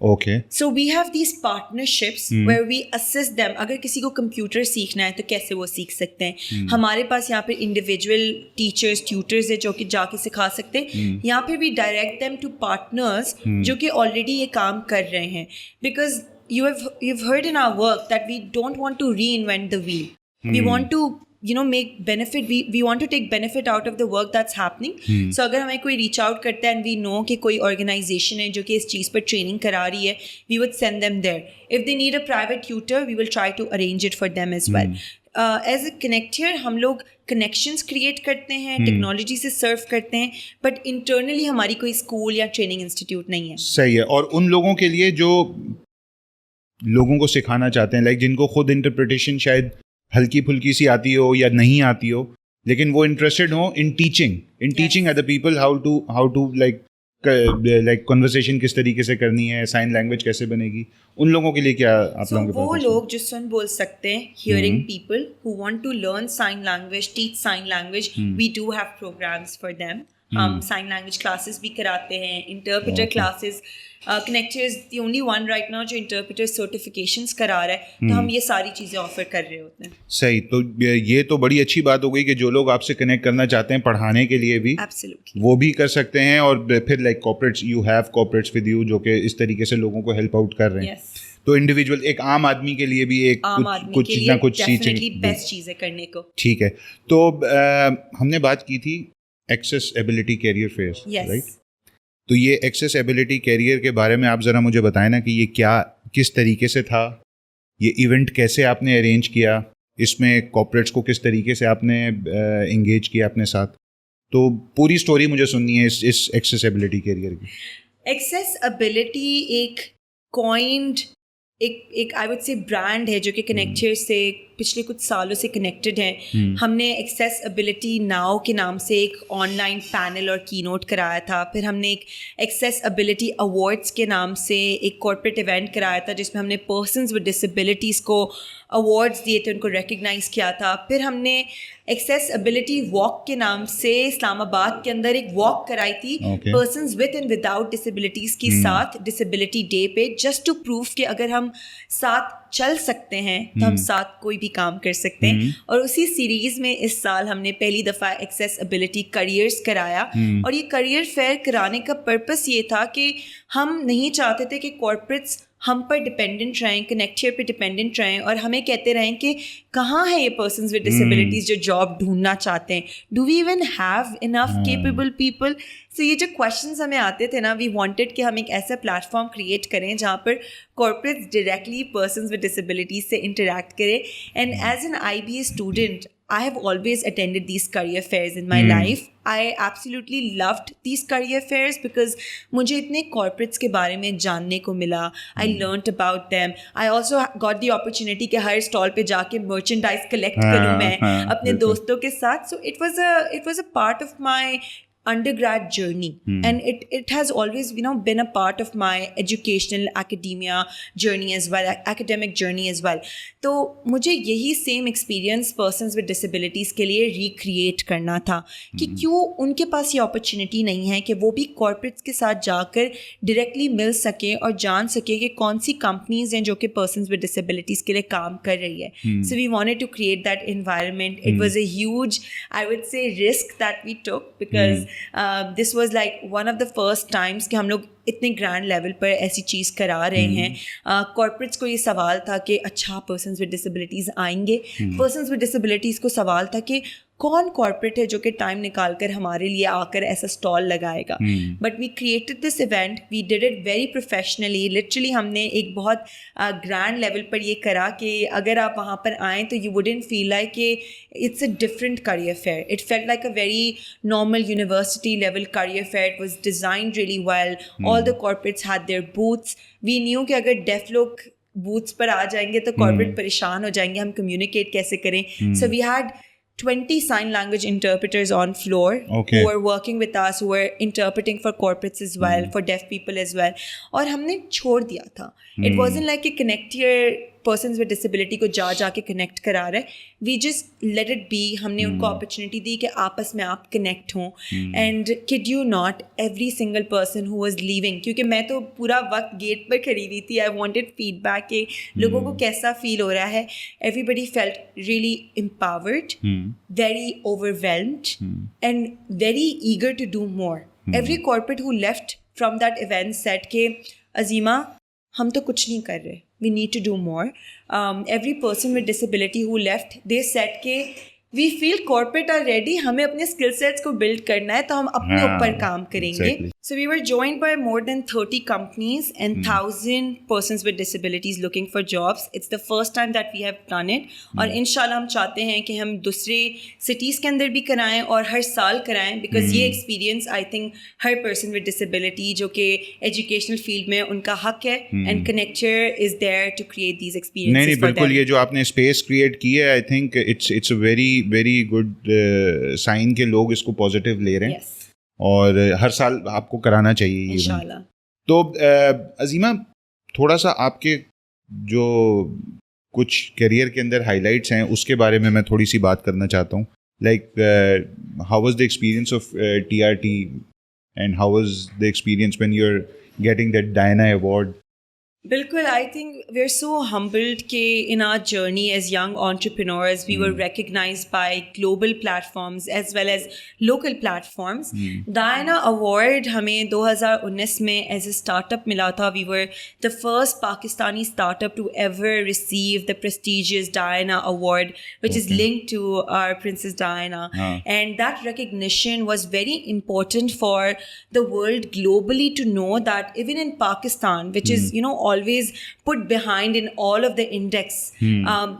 Okay. So we have these partnerships where we assist them. اگر کسی کو کمپیوٹر سیکھنا ہے تو کیسے وہ سیکھ سکتے ہیں. ہمارے پاس یہاں پہ انڈیویجول ٹیچرز, ٹیوٹرز ہیں جو کہ جا کے سکھا سکتے ہیں. یہاں پہ we direct them to partners جو کہ آلریڈی یہ کام کر رہے ہیں. Because you've heard in our work that we don't want to reinvent the wheel. We want to make benefit, we want to take benefit out of the work that's happening. So اگر ہمیں کوئی reach out کرتا ہے and we know کہ کوئی organization ہے جو کہ اس چیز پر ٹریننگ کرا رہی ہے, we would send them there. If they need a private tutor, we will try to arrange it for them as well. As a connector ہم لوگ کنیکشنز کریٹ کرتے ہیں, ٹیکنالوجی سے سرو کرتے ہیں, بٹ انٹرنلی ہماری کوئی اسکول یا ٹریننگ انسٹیٹیوٹ نہیں ہے. صحیح ہے. اور ان لوگوں کے لیے جو لوگوں کو سکھانا چاہتے ہیں, لائک جن کو خود انٹرپریٹیشن شاید ہلکی پھلکی سی آتی ہو یا نہیں آتی ہو, لیکن وہ انٹرسٹڈ ہوں in teaching other people how to like conversation کس طریقے سے کرنی ہے, سائن لینگویج کیسے بنے گی, ان لوگوں کے لیے کیا آپ لوگوں کے پاس؟ وہ لوگ جو سن بول سکتے ہیں, hearing people who want to learn sign language, teach sign language, we do have programs for them. ہم سائن لینگویج کلاسز بھی کراتے ہیں, interpreter classes. Connector is the only one right now جو انٹرپریٹر سرٹیفکیشنس کرا رہا ہے, تو ہم یہ ساری چیزیں آفر کر رہے ہوتے ہیں. صحیح. تو یہ تو بڑی اچھی بات ہو گئی کہ جو لوگ آپ سے کنیکٹ کرنا چاہتے ہیں پڑھانے کے لیے بھی, وہ بھی کر سکتے ہیں. اور پھر like corporates, you have corporates with you جو کہ اس طریقے سے لوگوں کو ہیلپ آؤٹ کر رہے ہیں. تو انڈیویجول ایک عام آدمی کے لیے بھی ایک کچھ نہ کچھ بیسٹ چیزیں کرنے کو. ٹھیک ہے. تو ہم نے بات کی تھی ایکسیسیبلٹی کیریئر فیئر, رائٹ؟ تو یہ ایکسیسیبلٹی کیریئر کے بارے میں آپ ذرا مجھے بتائیں نا کہ یہ کیا, کس طریقے سے تھا, یہ ایونٹ کیسے آپ نے ارینج کیا, اس میں کارپوریٹس کو کس طریقے سے آپ نے انگیج کیا اپنے ساتھ. تو پوری سٹوری مجھے سننی ہے اس ایکسیسیبلٹی کیریئر کی. ایکسیسیبلٹی ایک کوائنڈ ایک آئی وڈ سے برانڈ ہے جو کہ کنیکٹر سے پچھلے کچھ سالوں سے کنیکٹڈ ہیں. ہم نے ایکسیسبلٹی ناؤ کے نام سے ایک آن لائن پینل اور کی نوٹ کرایا تھا. پھر ہم نے ایک ایکسیسبلٹی ایوارڈس کے نام سے ایک کارپوریٹ ایونٹ کرایا تھا جس میں ہم نے پرسنز ود ڈسیبلٹیز کو ایوارڈس دیے تھے, ان کو ریکگنائز کیا تھا. پھر ہم نے ایکسیسبلٹی واک کے نام سے اسلام آباد کے اندر ایک واک کرائی تھی persons with and without disabilities کے ساتھ ڈسیبلٹی ڈے پہ, جسٹ ٹو پروف کہ اگر ہم ساتھ چل سکتے ہیں تو ہم ساتھ کوئی بھی کام کر سکتے ہیں. اور اسی سیریز میں اس سال ہم نے پہلی دفعہ ایکسیسبلٹی کریئرز کرایا, اور یہ کریئر فیئر کرانے کا پرپس یہ تھا کہ ہم نہیں چاہتے تھے کہ کارپوریٹس ہم پر ڈپینڈنٹ رہیں, کنیکٹر پہ ڈپینڈنٹ رہیں اور ہمیں کہتے رہیں کہ کہاں ہے یہ پرسنز ود ڈسیبلٹیز جو جاب ڈھونڈنا چاہتے ہیں, do we even have enough capable people. So یہ جو کویشچنز ہمیں آتے تھے نا, وی وانٹیڈ کہ ہم ایک ایسا پلیٹ فارم کریٹ کریں جہاں پر corporates directly persons with disabilities سے انٹریکٹ کریں. And as an IBA student, I have always attended these career fairs in my life. I absolutely loved these career fairs because مجھے اتنے corporates کے بارے میں جاننے کو ملا. I learnt about them. I also got the opportunity کہ ہر stall پہ جا کے merchandise collect کروں میں اپنے دوستوں کے ساتھ. So it was a part of my undergrad journey, and it has always been a part of my educational academia journey as well, academic journey as well. تو مجھے یہی same experience persons with disabilities کے لیے recreate کرنا تھا کہ کیوں ان کے پاس یہ opportunity نہیں ہے کہ وہ بھی corporates کے ساتھ جا کر directly مل سکیں اور جان سکیں کہ کون سی companies ہیں جو کہ persons with disabilities کے لیے کام کر رہی ہے. So we wanted to create that environment. It was a huge, I would say, risk that we took because this was like one of the first times کہ ہم لوگ اتنے گرینڈ لیول پر ایسی چیز کرا رہے ہیں. کارپوریٹس کو یہ سوال تھا کہ اچھا پرسنز ود ڈسیبلٹیز آئیں گے. پرسنز ود ڈسیبلٹیز کو سوال تھا کہ کون کارپوریٹ ہے جو کہ ٹائم نکال کر ہمارے لیے آ کر ایسا اسٹال لگائے گا. But we created this event, we did it very professionally. Literally ہم نے ایک بہت گرینڈ لیول پر یہ کرا کہ اگر آپ وہاں پر آئیں تو یو ووڈنٹ فیل لائک کہ it's a different career fair. It felt like a very normal university level career fair. It was designed really well. All the corporates had their booths. We knew کہ اگر ڈیف لوگ booths پر آ جائیں گے تو corporate پریشان ہو جائیں گے, ہم کمیونیکیٹ کیسے کریں. سو we had 20 sign language interpreters on floor who were working with us, who were interpreting for corporates as well, for deaf people as well. اور ہم نے چھوڑ دیا تھا. It wasn't like کہ connect your persons with disability کو جا کے کنیکٹ کرا رہے. We just let it be. ہم نے ان کو اپرچونیٹی دی کہ آپس میں آپ کنیکٹ ہوں. And kid you not, every single person who was leaving, کیونکہ میں تو پورا وقت گیٹ پر کھڑی ہوئی تھی. I wanted feedback کہ لوگوں کو کیسا فیل ہو رہا ہے. Everybody felt really empowered, very overwhelmed, and very eager to do more. Every corporate who left from that event said کہ عظیمہ ہم تو کچھ نہیں کر رہے, we need to do more. Every person with disability who left, they said کہ we feel corporate are ready, ہمیں اپنے اسکل سیٹس کو بلڈ کرنا ہے تو ہم اپنے اوپر کام کریں گے. So we were joined by more than 30 companies and 1,000 persons with disabilities looking for jobs. It's the first time that we have done it. اور انشاءاللہ ہم چاہتے ہیں کہ ہم دوسرے سٹیز کے اندر بھی کرائیں اور ہر سال کرائیں, بیکاز یہ ایکسپیرینس آئی تھنک ہر پرسن ود ڈسیبلٹی جو کہ ایجوکیشنل فیلڈ میں ان کا حق ہے, and connector is there to create these experiences. نہیں بالکل, یہ جو آپ نے اسپیس کریٹ کی ہے, I think it's a very good sign کہ لوگ اس کو پازیٹیو لے رہے ہیں, اور ہر سال آپ کو کرانا چاہیے انشاءاللہ. تو عظیمہ, تھوڑا سا آپ کے جو کچھ کیریئر کے اندر ہائی لائٹس ہیں اس کے بارے میں تھوڑی سی بات کرنا چاہتا ہوں. Like how was the experience of TRT and how was the experience when you are getting that Diana Award? بالکل, I think we are so humbled کہ in our journey as young entrepreneurs we were recognised by global platforms as well as local platforms. Diana Award ہمیں 2019 میں as a startup ملا تھا. We were the first Pakistani startup to ever receive the prestigious Diana award which is linked to our Princess Diana, and that recognition was very important for the world globally to know that even in Pakistan, which is always put behind in all of the index,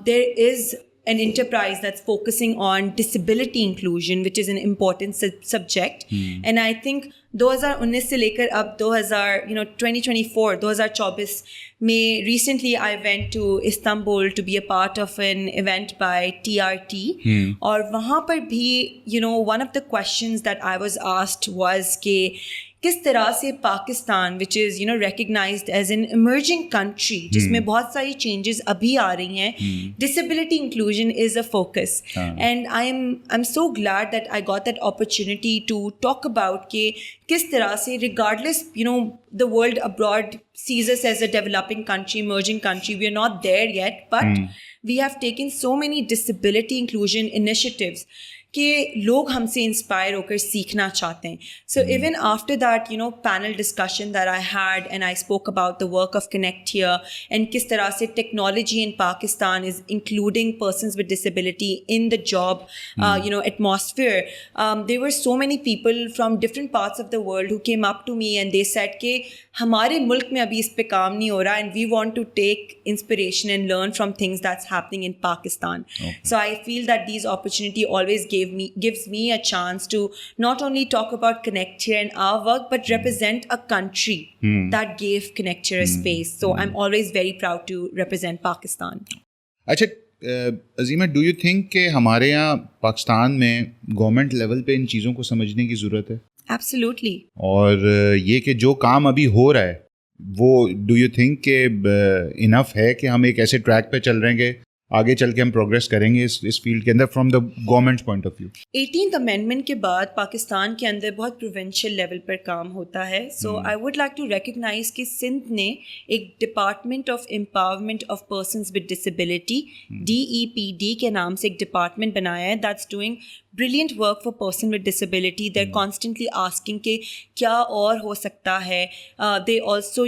there is an enterprise that's focusing on disability inclusion, which is an important subject. And I think 2019 سے لے کر اب 2024 2024 میں recently I went to Istanbul to be a part of an event by TRT. اور وہاں پر بھی one of the questions that I was asked was کہ کس طرح سے Pakistan which is recognized as an emerging country جس میں بہت ساری changes ابھی آ رہی ہیں, disability inclusion is a focus. And I'm so glad that I got that opportunity to talk about کہ کس طرح سے regardless the world abroad sees us as a developing country, emerging country, we are not there yet, but we have taken so many disability inclusion initiatives کہ لوگ ہم سے inspire ہو کر سیکھنا چاہتے ہیں. So even after that panel discussion that I had and I spoke about the work of Connect hair and کس طرح سے technology in Pakistan is including persons with disability in the job atmosphere. There were so many people from different parts of the world who came up to me and they said کہ ہمارے ملک میں ابھی اس پہ کام نہیں ہو رہا and we want to take inspiration and learn from things that's happening in Pakistan. So I feel that these opportunity always gives me a chance to not only talk about Connect Here and our work, but represent a country that gave Connect Here a space. So I'm always very proud to represent Pakistan. اچھا عظیمہ, do you think کہ ہمارے یہاں پاکستان میں government level پہ ان چیزوں کو سمجھنے کی ضرورت ہے؟ Absolutely. اور یہ کہ جو کام ابھی ہو رہا ہے وہ do you think کہ enough ہے کہ ہم ایک ایسے ٹریک پہ چل رہے ہیں کہ آگے چل کے ہم پروگریس کریں گے اس فیلڈ کے اندر from the government point of view? 18th amendment کے بعد پاکستان کے اندر بہت پروونشل لیول پر کام ہوتا ہے. So I would like to recognise کہ سندھ نے ایک department of empowerment of persons with disability DEPD کے نام سے ایک ڈپارٹمنٹ بنایا ہے that's doing brilliant work for person with disability. They're constantly asking کہ کیا اور ہو سکتا ہے. They also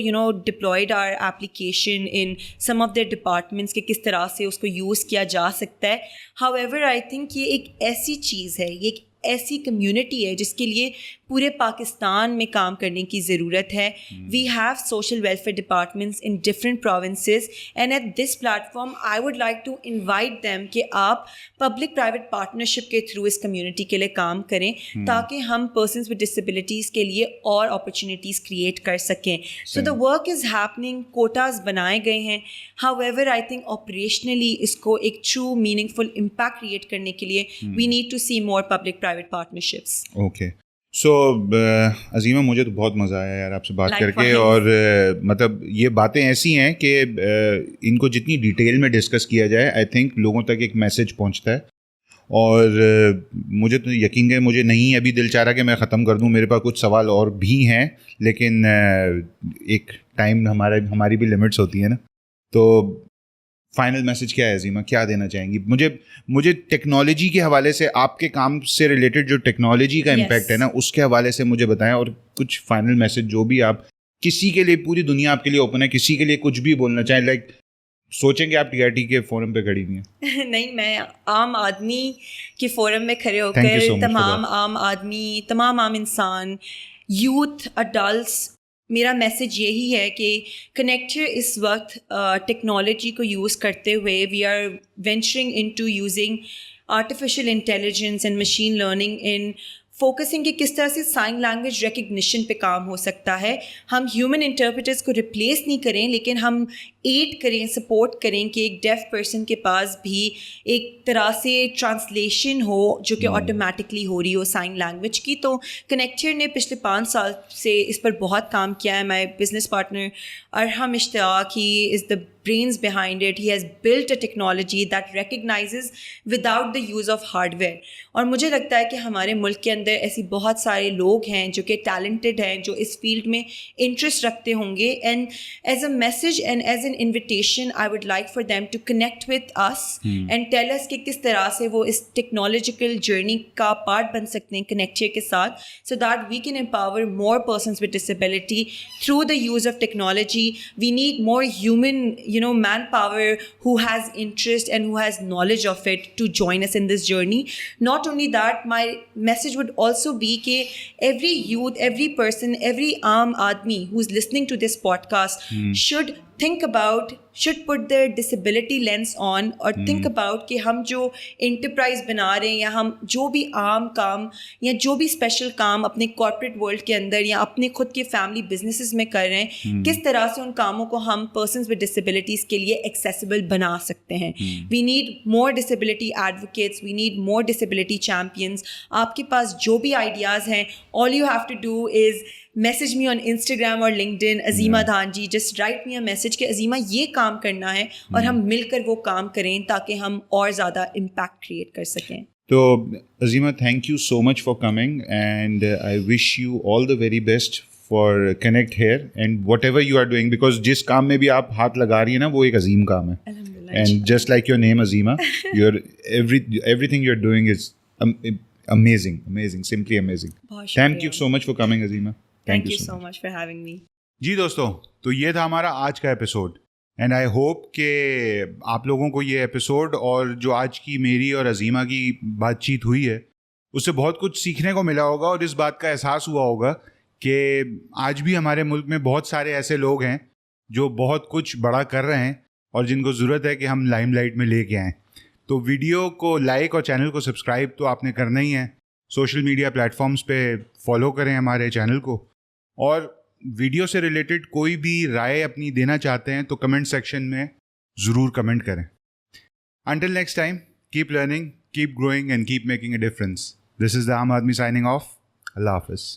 deployed our application in some of their departments کہ کس طرح سے اس کو یوز کیا جا سکتا ہے. However, I think یہ ایک ایسی چیز ہے, یہ ایک ایسی کمیونٹی ہے جس کے لیے پورے پاکستان میں کام کرنے کی ضرورت ہے. We have social welfare departments in different provinces and at this platform I would like to invite them کہ آپ پبلک پرائیویٹ پارٹنرشپ کے تھرو اس کمیونٹی کے لیے کام کریں تاکہ ہم پرسنز ود ڈسیبلٹیز کے لیے اور اپرچونیٹیز کریٹ کر سکیں. So the work is happening, quotas بنائے گئے ہیں. However I think operationally اس کو ایک true meaningful impact create کرنے کے لیے we need to see more public private partnerships. Okay, so Azima مجھے تو بہت مزہ آیا یار آپ سے بات کر کے, اور مطلب یہ باتیں ایسی ہیں کہ ان کو جتنی ڈیٹیل میں ڈسکس کیا جائے آئی تھنک لوگوں تک ایک میسج پہنچتا ہے. اور مجھے تو یقین ہے, مجھے نہیں ابھی دل چاہ رہا کہ میں ختم کر دوں, میرے پاس کچھ سوال اور بھی ہیں لیکن ایک ٹائم ہماری بھی لمٹس ہوتی ہیں نا. تو فائنل میسج کیا ہے عظیمہ, کیا دینا چاہیں گی؟ مجھے ٹیکنالوجی کے حوالے سے آپ کے کام سے ریلیٹڈ جو ٹیکنالوجی کا امپیکٹ ہے نا اس کے حوالے سے مجھے بتائیں, اور کچھ فائنل میسج جو بھی آپ کسی کے لیے, پوری دنیا آپ کے لیے اوپن ہے, کسی کے لیے کچھ بھی بولنا چاہیں. لائک سوچیں کہ آپ TRT کے فورم پہ کھڑی ہوئی ہیں. نہیں, میں عام آدمی کے فورم میں کھڑے ہو کر تمام عام آدمی, تمام عام انسان, یوتھ, اڈلٹس, میرا میسج یہی ہے کہ کنیکٹ ہیئر اس وقت ٹیکنالوجی کو یوز کرتے ہوئے we are venturing into using artificial intelligence and machine learning in focusing کہ کس طرح سے سائن لینگویج ریکگنیشن پہ کام ہو سکتا ہے. ہم ہیومن انٹرپریٹرس کو ریپلیس نہیں کریں لیکن ہم ایڈ کریں, سپورٹ کریں کہ ایک ڈیف پرسن کے پاس بھی ایک طرح سے ٹرانسلیشن ہو جو کہ آٹومیٹکلی ہو رہی ہو سائن لینگویج کی. تو کنیکٹ ہیئر نے پچھلے 5 سال سے اس پر بہت کام کیا ہے. My business partner Arham Ishtiaq, he is the brains behind it. He has built a technology that recognizes without the use of hardware. اور مجھے لگتا ہے کہ ہمارے ملک کے اندر ایسی بہت سارے لوگ ہیں جو کہ ٹیلنٹڈ ہیں, جو اس فیلڈ میں انٹرسٹ رکھتے ہوں گے. And as a message and as an invitation I would like for them to connect with us and tell us کہ کس طرح سے وہ اس ٹیکنالوجیکل جرنی کا پارٹ بن سکتے ہیں کنیکٹ ہیئر کے ساتھ, so that we can empower more persons with disability through the use of technology. We need more human manpower who has interest and who has knowledge of it to join us in this journey. Not only that, my message would also be that every youth, every person, every aam aadmi who's listening to this podcast should think about, should put their disability lens on اور think about کہ ہم جو enterprise بنا رہے ہیں یا ہم جو بھی عام کام یا جو بھی اسپیشل کام اپنے کارپوریٹ ورلڈ کے اندر یا اپنے خود کے فیملی بزنسز میں کر رہے ہیں, کس طرح سے ان کاموں کو ہم پرسنز ود ڈسیبلٹیز کے لیے ایکسیسیبل بنا سکتے ہیں. We need more disability advocates, we need more disability champions. آپ کے پاس جو بھی آئیڈیاز ہیں, all you have to do is message me on Instagram اور LinkedIn, عظیمہ دھان جی, just write me a message کہ عظیمہ یہ کام کرنا ہے اور ہم مل کر وہ کام کریں تاکہ ہم اور زیادہ امپیکٹ کریٹ کر سکیں. تو Azima, thank you so much for coming and I wish you all the very best for connect hair and whatever you are doing, because جس کام میں بھی آپ ہاتھ لگا رہی ہیں نا وہ ایک عظیم کام ہے. And just like your name Azima, your everything you are doing is amazing, simply amazing. Thank you so much for coming, Azima. Thank you so much for having me. جی دوستو, تو یہ تھا ہمارا آج کا ایپیسوڈ اینڈ آئی ہوپ کہ آپ لوگوں کو یہ ایپیسوڈ اور جو آج کی میری اور عظیمہ کی بات چیت ہوئی ہے اس سے بہت کچھ سیکھنے کو ملا ہوگا اور اس بات کا احساس ہوا ہوگا کہ آج بھی ہمارے ملک میں بہت سارے ایسے لوگ ہیں جو بہت کچھ بڑا کر رہے ہیں اور جن کو ضرورت ہے کہ ہم لائم لائٹ میں لے کے آئیں. تو ویڈیو کو لائک اور چینل کو سبسکرائب تو آپ نے کرنا ہی ہے. سوشل میڈیا پلیٹفارمز پہ فالو کریں ہمارے چینل کو, اور ویڈیو سے ریلیٹڈ کوئی بھی رائے اپنی دینا چاہتے ہیں تو کمنٹ سیکشن میں ضرور کمنٹ کریں. Until next time, keep learning, keep growing and keep making a difference. This is the Aam Aadmi signing off. اللہ حافظ.